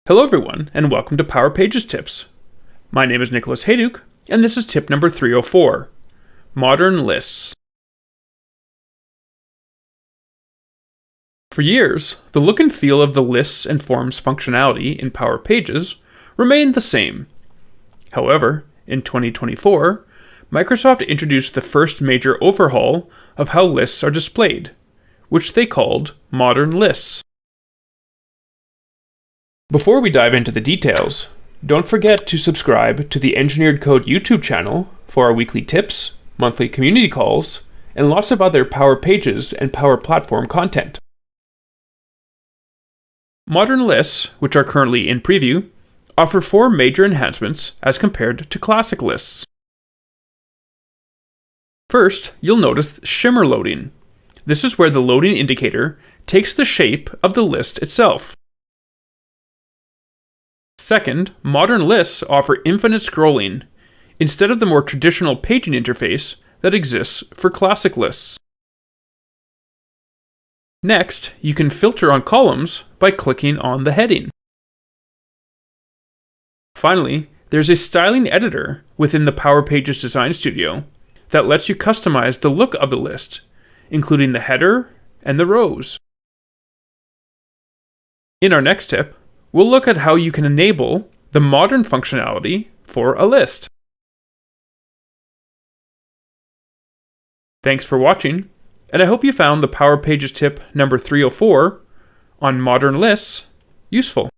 Hello everyone, and welcome to Power Pages Tips. My name is Nicholas Hayduk, and this is tip number 304, Modern Lists. For years, the look and feel of the lists and forms functionality in Power Pages remained the same. However, in 2024, Microsoft introduced the first major overhaul of how lists are displayed, which they called Modern Lists. Before we dive into the details, don't forget to subscribe to the Engineered Code YouTube channel for our weekly tips, monthly community calls, and lots of other Power Pages and Power Platform content. Modern lists, which are currently in preview, offer 4 major enhancements as compared to classic lists. First, you'll notice shimmer loading. This is where the loading indicator takes the shape of the list itself. Second, modern lists offer infinite scrolling, instead of the more traditional paging interface that exists for classic lists. Next, you can filter on columns by clicking on the heading. Finally, there's a styling editor within the Power Pages Design Studio that lets you customize the look of the list, including the header and the rows. In our next tip, we'll look at how you can enable the modern functionality for a list. Thanks for watching, and I hope you found the Power Pages tip number 304 on modern lists useful.